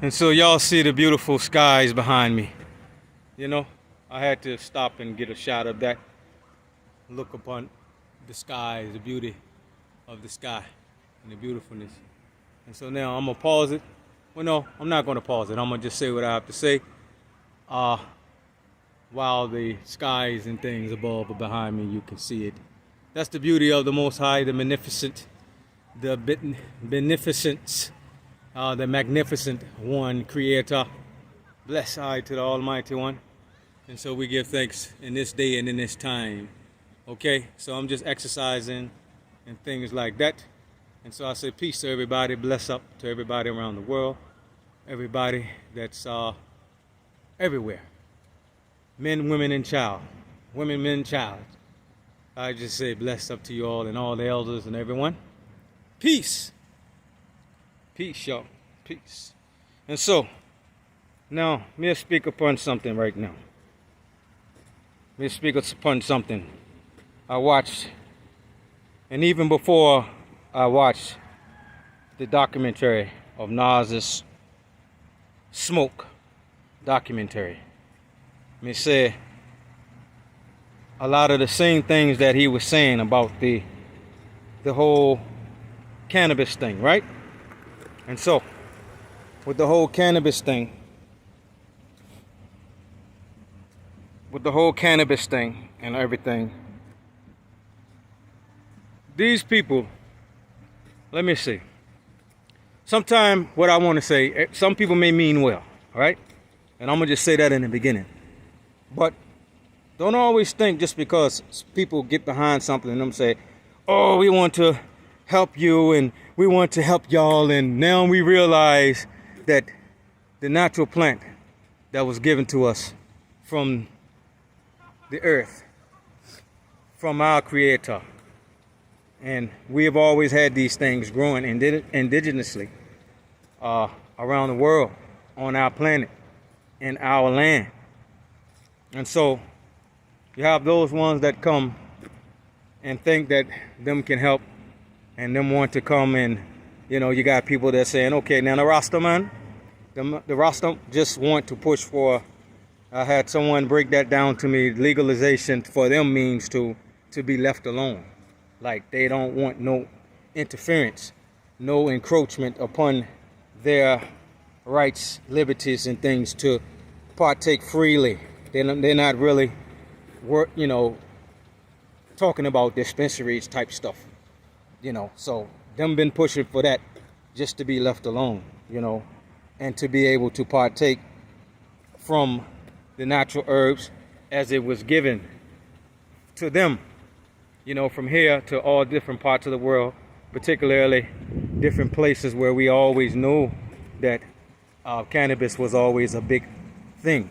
And so y'all see the beautiful skies behind me. You know, I had to stop and get a shot of that. Look upon the sky, the beauty of the sky and the beautifulness. And so now I'm gonna pause it. Well, no, I'm not gonna pause it. I'm gonna just say what I have to say. While the skies and things above or behind me, you can see it. That's the beauty of the Most High, the magnificent, the beneficence, the magnificent one, Creator. Bless I to the Almighty One. And so we give thanks in this day and in this time. Okay, so I'm just exercising and things like that. And so I say peace to everybody, bless up to everybody around the world, everybody that's everywhere. Men, women, and child. Women, men, child. I just say bless up to you all and all the elders and everyone. Peace. Peace, y'all. Peace. And so, now, let me speak upon something right now. Let me speak upon something I watched. And even before I watched the documentary of Nas's Smoke documentary, let me say a lot of the same things that he was saying about the whole cannabis thing, right? And so, with the whole cannabis thing and everything, these people, let me see. Sometimes what I want to say, some people may mean well, all right? And I'm going to just say that in the beginning. But don't always think just because people get behind something and them say, oh, we want to help you and we want to help y'all. And now we realize that the natural plant that was given to us from the earth, from our Creator. And we have always had these things growing indigenously around the world, on our planet, in our land. And so you have those ones that come and think that them can help and them want to come and, you got people that saying, okay, now the Rasta man, the Rasta just want to push for, I had someone break that down to me, legalization for them means to be left alone. Like they don't want no interference, no encroachment upon their rights, liberties, and things to partake freely. They're not really, talking about dispensaries type stuff, So them been pushing for that just to be left alone, and to be able to partake from the natural herbs as it was given to them, from here to all different parts of the world, particularly different places where we always know that cannabis was always a big thing,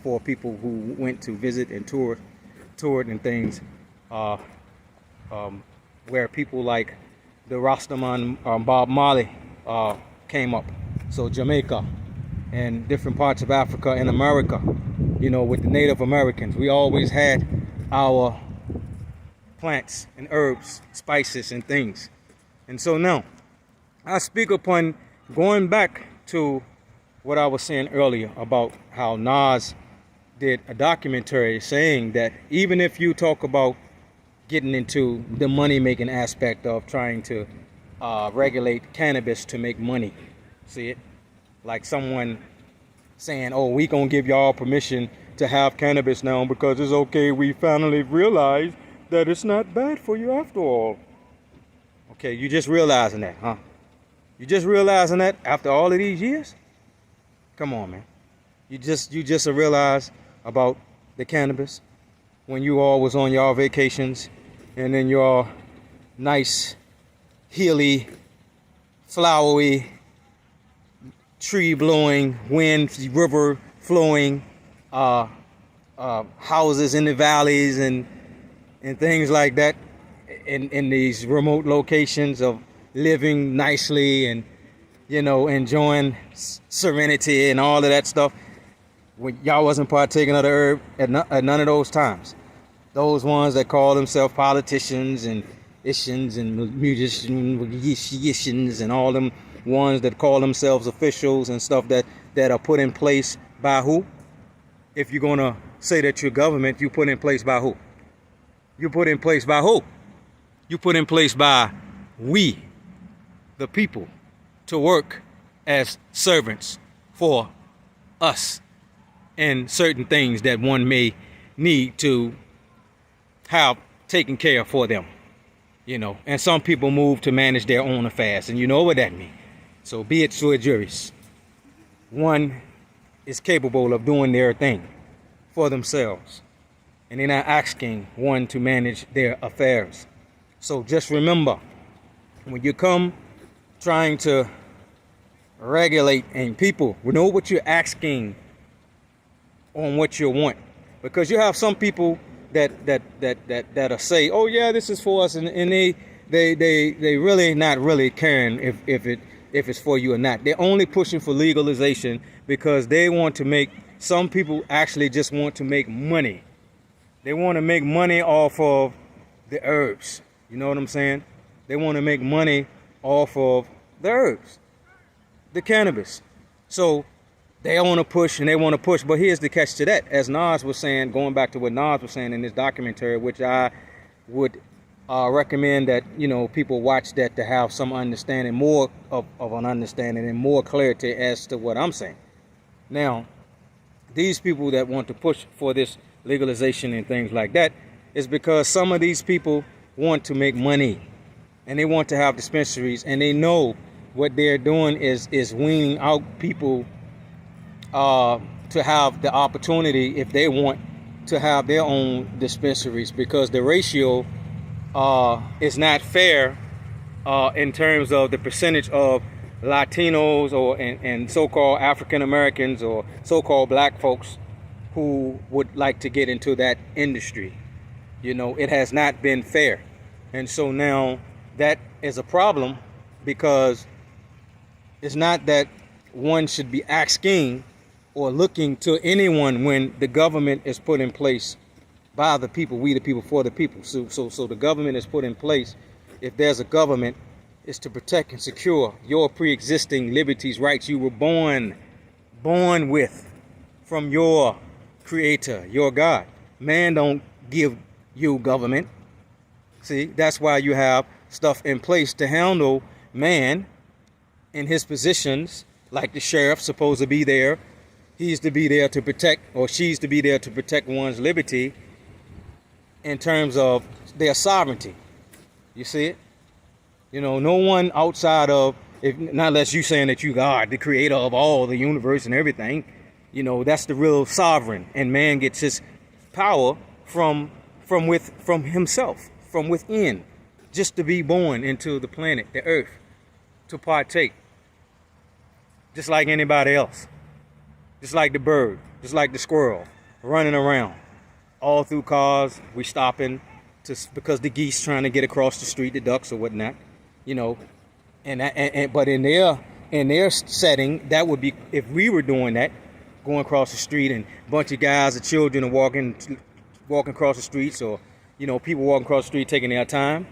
for people who went to visit and toured and things, where people like the Rastaman Bob Marley came up. So Jamaica and different parts of Africa and America, with the Native Americans, we always had our plants and herbs, spices and things. And so now, I speak upon going back to what I was saying earlier about how Nas did a documentary saying that even if you talk about getting into the money-making aspect of trying to regulate cannabis to make money, see it? Like someone saying, oh, we gonna give y'all permission to have cannabis now because it's okay, we finally realized that it's not bad for you after all. Okay, you just realizing that, huh? You just realizing that after all of these years? Come on, man. You just realize about the cannabis when you all was on y'all vacations and then your nice, hilly, flowery, tree blowing, wind, river flowing, houses in the valleys and things like that in these remote locations of living nicely and enjoying serenity and all of that stuff. When y'all wasn't partaking of the herb at none of those times. Those ones that call themselves politicians and ishins and musicians and all them ones that call themselves officials and stuff that are put in place by who? If you're going to say that you're government, you put in place by who? You put in place by who? You put in place by we, the people, to work as servants for us and certain things that one may need to have taken care of for them, and some people move to manage their own affairs, and you know what that means. So be it sui juris. One is capable of doing their thing for themselves, and they're not asking one to manage their affairs. So just remember, when you come trying to regulate, and people know what you're asking on what you want, because you have some people that say, oh yeah, this is for us, and they really not really caring if it's for you or not. They're only pushing for legalization because they want to make, some people actually just want to make money. They want to make money off of the herbs. You know what I'm saying? They want to make money off of the herbs, the cannabis. So they want to push and they want to push. But here's the catch to that. As Nas was saying, going back to what Nas was saying in this documentary, which I would recommend that, people watch that to have some understanding, more of an understanding and more clarity as to what I'm saying. Now, these people that want to push for this legalization and things like that is because some of these people want to make money and they want to have dispensaries, and they know what they're doing is weaning out people to have the opportunity, if they want to have their own dispensaries, because the ratio is not fair in terms of the percentage of Latinos and so-called African Americans or so-called black folks who would like to get into that industry. It has not been fair. And so now that is a problem, because it's not that one should be asking or looking to anyone when the government is put in place by the people, we the people, for the people. So the government is put in place. If there's a government, it's to protect and secure your pre-existing liberties, rights you were born with from your creator, your God. Man don't give you government. See, that's why you have stuff in place to handle man in his positions, like the sheriff supposed to be there. He's to be there to protect, or she's to be there to protect one's liberty in terms of their sovereignty. You see it? No one outside of, not unless you saying that you God, the creator of all the universe and everything, that's the real sovereign, and man gets his power from himself, from within, just to be born into the planet, the earth, to partake, just like anybody else, just like the bird, just like the squirrel, running around, all through cars. We stopping because the geese trying to get across the street, the ducks or whatnot, but in their setting, that would be, if we were doing that, going across the street and a bunch of guys or children are walking across the streets, or people walking across the street taking their time.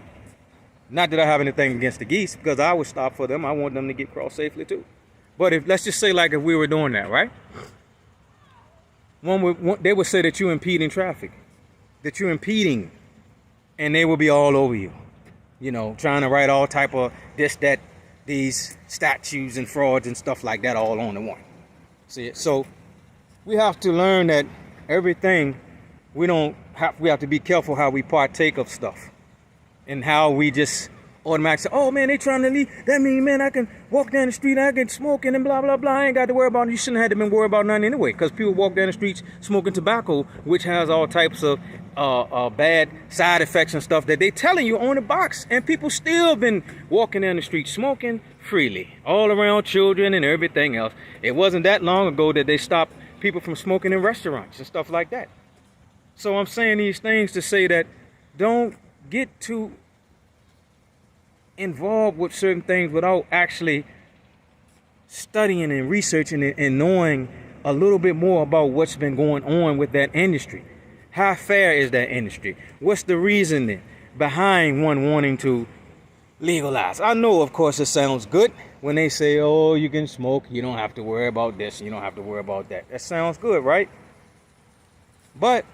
Not that I have anything against the geese, because I would stop for them. I want them to get across safely too. But let's just say, like, if we were doing that, right? They would say that you're impeding traffic, that you're impeding, and they will be all over you, trying to write all type of these statutes and frauds and stuff like that all on the one. See it? So we have to learn that everything, we have to be careful how we partake of stuff, and how we just automatically say, oh man, they trying to leave. That means, man, I can walk down the street, I can smoke and blah, blah, blah. I ain't got to worry about it. You shouldn't have to been worried about nothing anyway, because people walk down the streets smoking tobacco, which has all types of bad side effects and stuff that they telling you on the box. And people still been walking down the street smoking freely, all around children and everything else. It wasn't that long ago that they stopped people from smoking in restaurants and stuff like that. So I'm saying these things to say that don't get too involved with certain things without actually studying and researching it and knowing a little bit more about what's been going on with that industry. How fair is that industry? What's the reasoning behind one wanting to legalized. I know, of course, it sounds good when they say, oh, you can smoke, you don't have to worry about this, you don't have to worry about that. That sounds good, right? But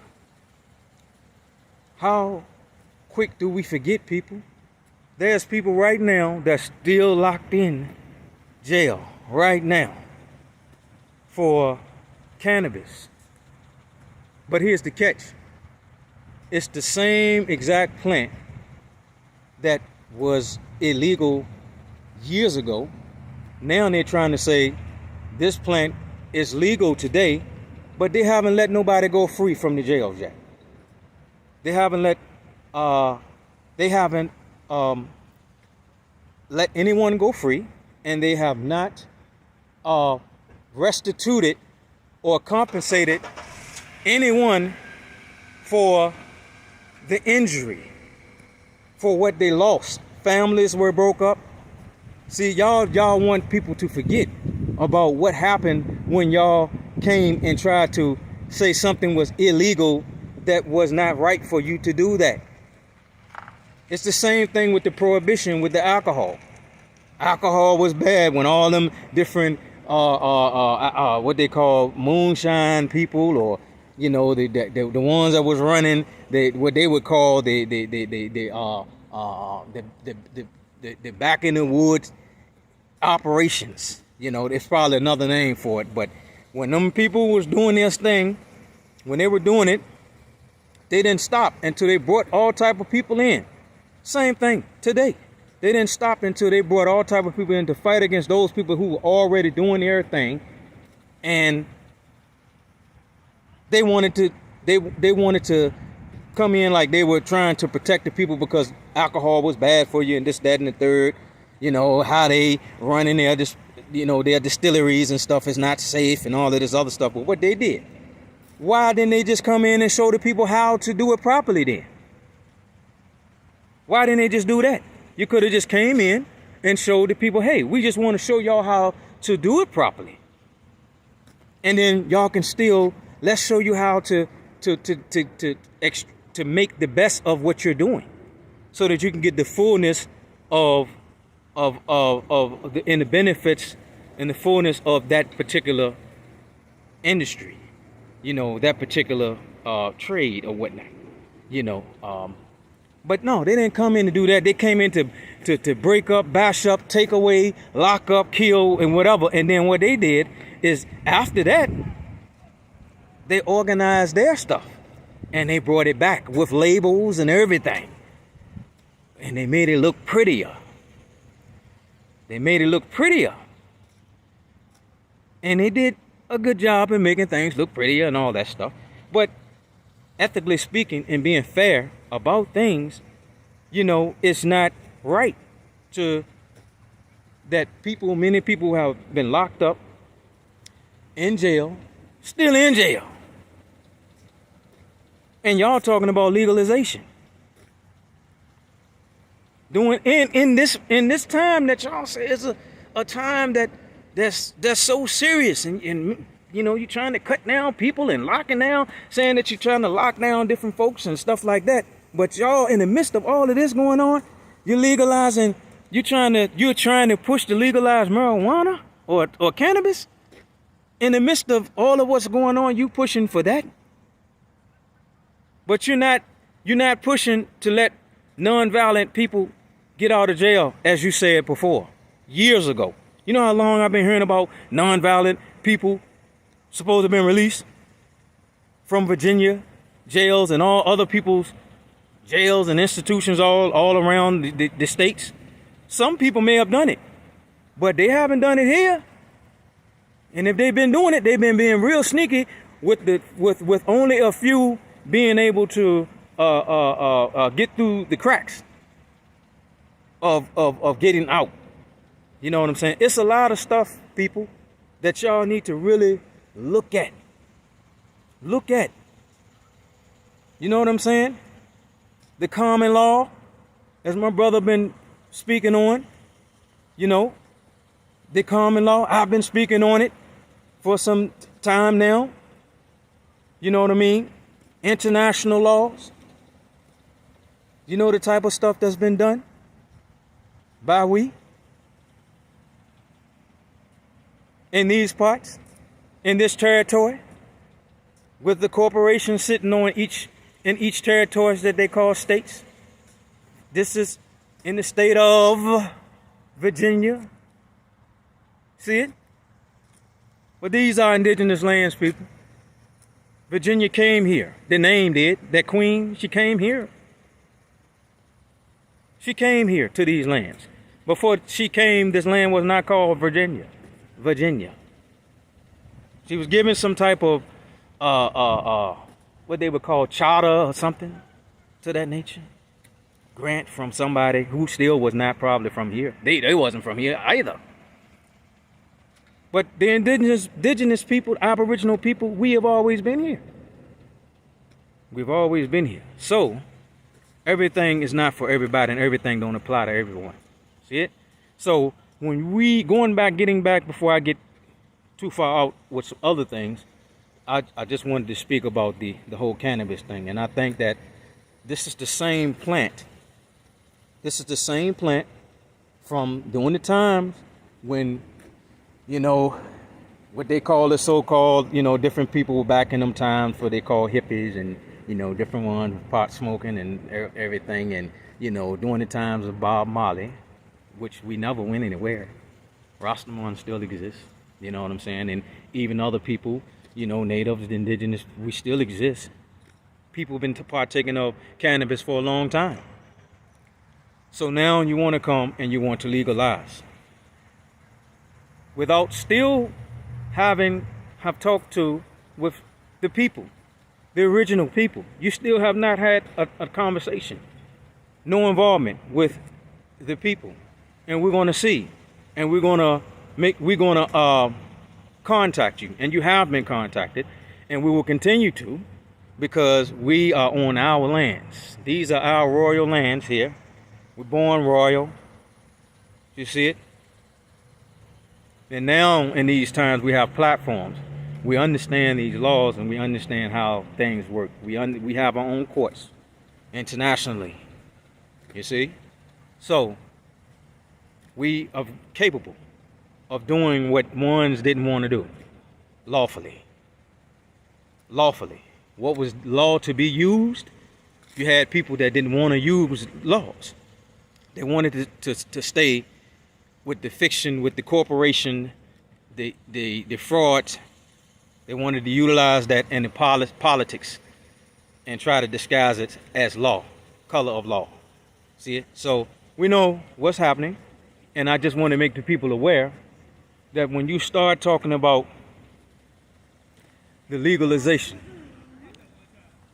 how quick do we forget, people? There's people right now that's still locked in jail right now for cannabis. But here's the catch. It's the same exact plant that was illegal years ago. Now they're trying to say this plant is legal today, but they haven't let nobody go free from the jails yet. They haven't let let anyone go free, and they have not restituted or compensated anyone for the injury, for what they lost. Families were broke up. See, y'all want people to forget about what happened when y'all came and tried to say something was illegal that was not right for you to do that. It's the same thing with the prohibition with the alcohol. Alcohol was bad when all them different what they call moonshine people, or you know, the ones that was running what they would call the back in the woods operations. You know, there's probably another name for it, but when them people was doing this thing, when they were doing it, they didn't stop until they brought all type of people in. Same thing today. They didn't stop until they brought all type of people in to fight against those people who were already doing their thing, and they wanted to come in like they were trying to protect the people because alcohol was bad for you and this, that, and the third. You know, how they run in there, just, you know, their distilleries and stuff is not safe and all of this other stuff. But what they did, why didn't they just come in and show the people how to do it properly then? Why didn't they just do that? You could have just came in and showed the people, hey, we just want to show y'all how to do it properly. And then y'all can still, let's show you how to make the best of what you're doing, so that you can get the fullness of the benefits and the fullness of that particular industry, you know, that particular trade or whatnot, you know. But no, they didn't come in to do that. They came in to break up, bash up, take away, lock up, kill, and whatever. And then what they did is, after that, they organized their stuff and they brought it back with labels and everything. And they made it look prettier. And they did a good job in making things look prettier and all that stuff. But ethically speaking and being fair about things, you know, it's not right to that many people have been locked up in jail, still in jail. And y'all talking about legalization. Doing in this time that y'all say is a time that's so serious, and you know, you're trying to cut down people and locking down, saying that you're trying to lock down different folks and stuff like that. But y'all, in the midst of all of this going on, you're legalizing, you're trying to push the legalized marijuana or cannabis. In the midst of all of what's going on, you pushing for that. But you're not pushing to let nonviolent people get out of jail, as you said before, years ago. You know how long I've been hearing about nonviolent people supposed to have been released from Virginia jails and all other people's jails and institutions all around the states? Some people may have done it, but they haven't done it here. And if they've been doing it, they've been being real sneaky with only a few being able to get through the cracks of getting out. You know what I'm saying? It's a lot of stuff, people, that y'all need to really look at. You know what I'm saying? The common law, as my brother been speaking on, you know, the common law, I've been speaking on it for some time now. You know what I mean? International laws. You know the type of stuff that's been done? by we in these parts, in this territory, with the corporations sitting on each territories that they call states. This is in the state of Virginia. See it? But these are indigenous lands, people. Virginia came here. The name did. That queen, she came here. She came here to these lands. Before she came, this land was not called Virginia. Virginia. She was given some type of what they would call charter or something to that nature. Grant from somebody who still was not probably from here. They wasn't from here either. But the indigenous people, Aboriginal people, we have always been here. We've always been here. So everything is not for everybody, and everything don't apply to everyone. See it? So when getting back before I get too far out with some other things, I just wanted to speak about the whole cannabis thing. And I think that this is the same plant. This is the same plant from during the times when, what they call the so-called, different people back in them times, what they call hippies and, different ones, pot smoking and everything. And, during the times of Bob Marley, which we never went anywhere. Rastaman still exists, you know what I'm saying? And even other people, natives, indigenous, we still exist. People have been partaking of cannabis for a long time. So now you want to come and you want to legalize. Without still have talked with the people, the original people. You still have not had a conversation. No involvement with the people. And we're going to see. And we're going to contact you. And you have been contacted. And we will continue to, because we are on our lands. These are our royal lands here. We're born royal. You see it? And now in these times we have platforms. We understand these laws and we understand how things work. We have our own courts internationally. You see? So we are capable of doing what ones didn't want to do. Lawfully. Lawfully. What was law to be used? You had people that didn't want to use laws. They wanted to stay with the fiction, with the corporation, the fraud. They wanted to utilize that in the politics and try to disguise it as law, color of law. See it? So we know what's happening. And I just want to make the people aware that when you start talking about the legalization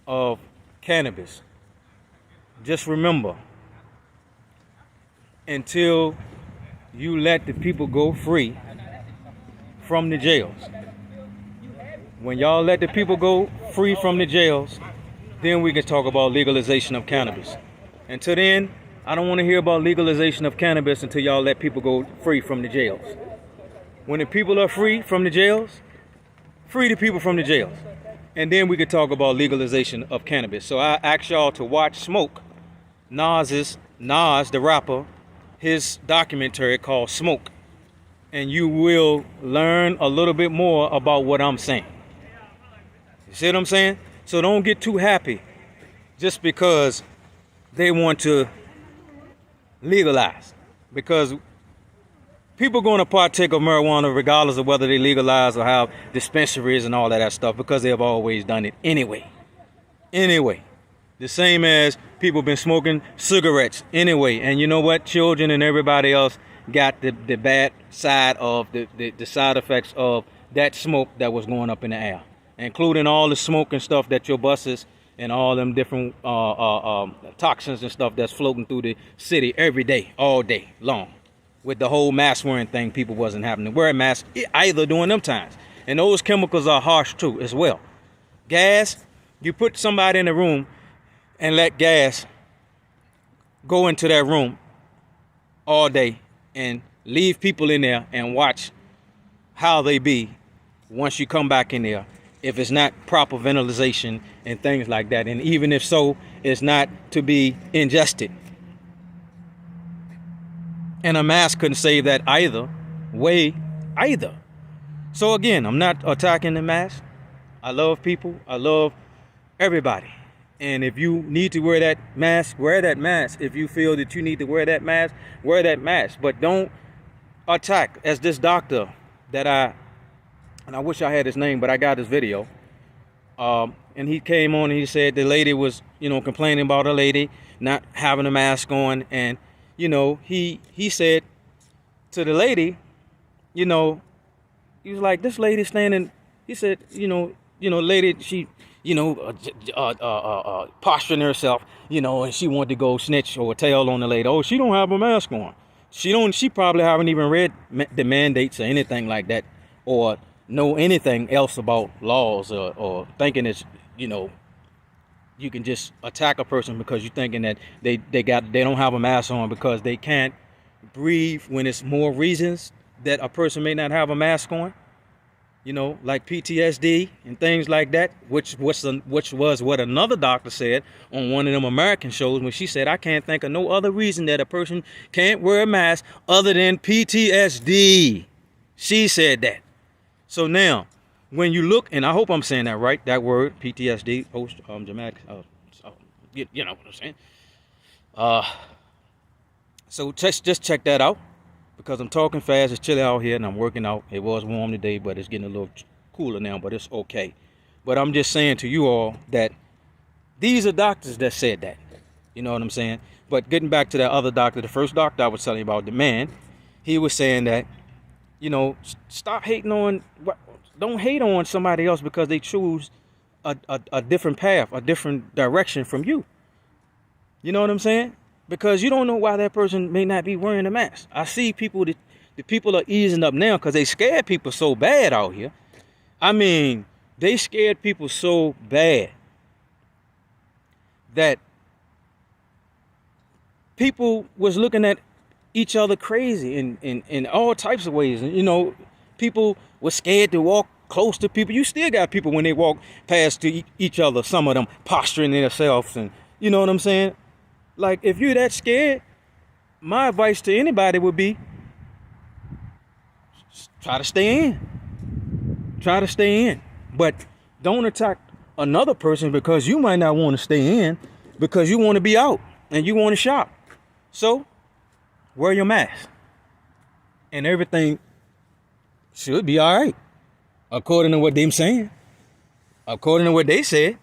of cannabis, just remember, until you let the people go free from the jails. When y'all let the people go free from the jails, then we can talk about legalization of cannabis. Until then, I don't want to hear about legalization of cannabis until y'all let people go free from the jails. When the people are free from the jails, free the people from the jails. And then we can talk about legalization of cannabis. So I ask y'all to watch Smoke, Nas, the rapper, his documentary called Smoke. And you will learn a little bit more about what I'm saying. You see what I'm saying? So don't get too happy just because they want to legalize. Because people are going to partake of marijuana regardless of whether they legalize or have dispensaries and all of that stuff, because they have always done it anyway. Anyway. The same as people been smoking cigarettes anyway. And you know what? Children and everybody else got the bad side of the side effects of that smoke that was going up in the air, including all the smoke and stuff that your buses and all them different toxins and stuff that's floating through the city every day, all day long. With the whole mask wearing thing, people wasn't having to wear masks either during them times. And those chemicals are harsh too as well. Gas, you put somebody in a room and let gas go into that room all day and leave people in there and watch how they be once you come back in there, if it's not proper ventilation and things like that. And even if so, it's not to be ingested. And a mask couldn't save that either way either. So again, I'm not attacking the mask. I love people. I love everybody. And if you need to wear that mask, wear that mask. If you feel that you need to wear that mask. But don't attack. As this doctor that and I wish I had his name, but I got his video. And he came on and he said the lady was, complaining about a lady not having a mask on. And, he said to the lady, he was like, this lady standing, he said, lady, she, posturing herself, and she wanted to go snitch or tell on the lady. Oh, she don't have a mask on. She probably haven't even read the mandates or anything like that, or know anything else about laws, or thinking it's, you can just attack a person because you're thinking that they don't have a mask on because they can't breathe, when it's more reasons that a person may not have a mask on, like PTSD and things like that, which was what another doctor said on one of them American shows when she said, I can't think of no other reason that a person can't wear a mask other than PTSD. She said that. So now, when you look, and I hope I'm saying that right, that word, PTSD, post-traumatic, you know what I'm saying. So just check that out, because I'm talking fast. It's chilly out here, and I'm working out. It was warm today, but it's getting a little cooler now, but it's okay. But I'm just saying to you all that these are doctors that said that. You know what I'm saying? But getting back to that other doctor, the first doctor I was telling you about, the man, he was saying that, stop hating on, don't hate on somebody else because they choose a different path, a different direction from you. You know what I'm saying? Because you don't know why that person may not be wearing a mask. I see people, the people are easing up now because they scared people so bad out here. I mean, they scared people so bad that people was looking at each other crazy in all types of ways. And, people were scared to walk close to people. You still got people when they walk past to each other, some of them posturing themselves, and you know what I'm saying? Like, if you're that scared, my advice to anybody would be, try to stay in. Try to stay in. But don't attack another person because you might not want to stay in, because you want to be out and you want to shop. So, wear your mask. And everything should be all right, according to what they're saying. According to what they said.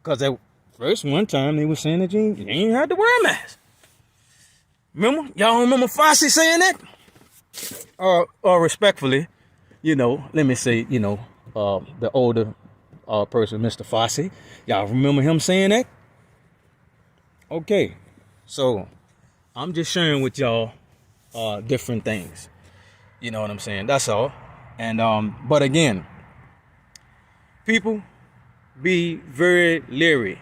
Because at first, one time, they were saying that you ain't had to wear a mask. Remember? Y'all remember Fossey saying that? Or respectfully, let me say, the older person, Mr. Fossey. Y'all remember him saying that? Okay. So, I'm just sharing with y'all different things. You know what I'm saying? That's all. And but again, people, be very leery.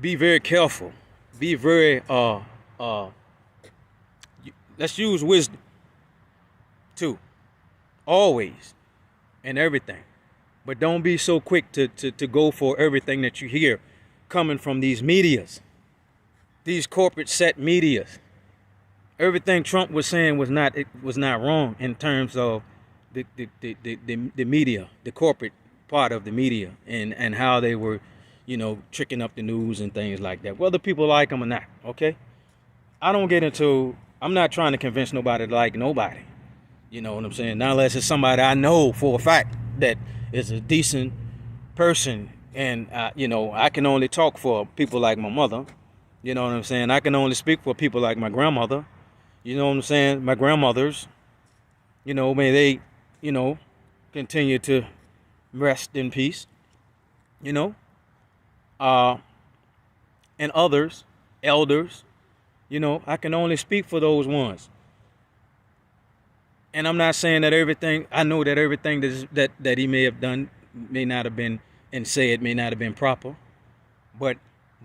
Be very careful. Be very let's use wisdom too. Always and everything. But don't be so quick to go for everything that you hear coming from these medias. These corporate set medias. Everything Trump was saying was not wrong in terms of the media, the corporate part of the media, and how they were, tricking up the news and things like that. Whether people like them or not, okay? I'm not trying to convince nobody to like nobody. You know what I'm saying? Not unless it's somebody I know for a fact that is a decent person. And, I can only talk for people like my mother. You know what I'm saying? I can only speak for people like my grandmother. You know what I'm saying? My grandmothers, may they, continue to rest in peace, and others, elders, I can only speak for those ones. And I'm not saying that I know that everything that he may have done may not have been, and said may not have been proper, but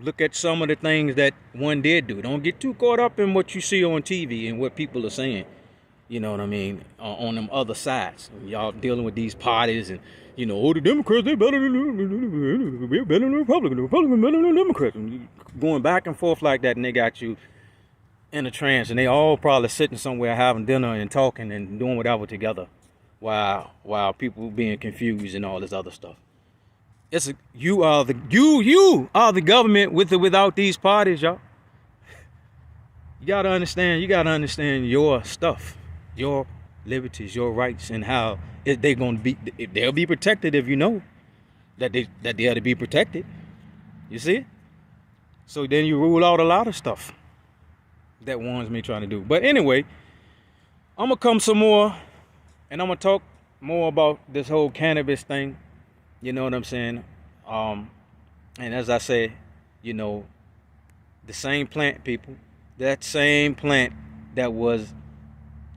look at some of the things that one did do. Don't get too caught up in what you see on TV and what people are saying. You know what I mean? On them other sides. Y'all dealing with these parties and, the Democrats, they're better than the Republicans. The Republicans better than the Democrats. And going back and forth like that, and they got you. in a trance, and they all probably sitting somewhere having dinner and talking and doing whatever together, while people being confused and all this other stuff. You are the government with or without these parties, y'all. You gotta understand your stuff, your liberties, your rights, and how they'll be protected if you know that they are to be protected. You see? So then you rule out a lot of stuff that ones may try to do. But anyway, I'm gonna come some more, and I'm gonna talk more about this whole cannabis thing. You know what I'm saying? And as I say, the same plant, people, that same plant that was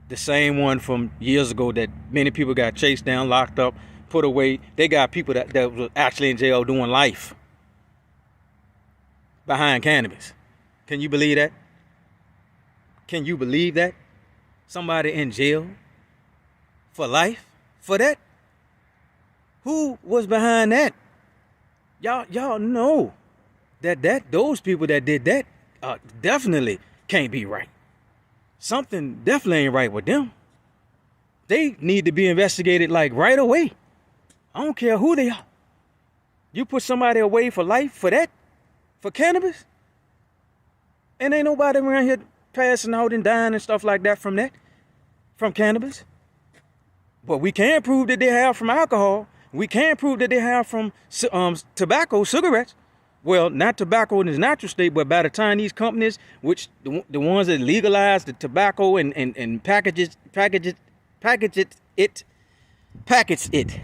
the same one from years ago that many people got chased down, locked up, put away. They got people that was actually in jail doing life behind cannabis. Can you believe that? Can you believe that? Somebody in jail for life for that? Who was behind that? Y'all know that those people that did that definitely can't be right. Something definitely ain't right with them. They need to be investigated like right away. I don't care who they are. You put somebody away for life for that, for cannabis, and ain't nobody around here passing out and dying and stuff like that from cannabis. But we can prove that they have from alcohol. We can prove that they have from tobacco, cigarettes. Well, not tobacco in its natural state, but by the time these companies, which the ones that legalize the tobacco and package it,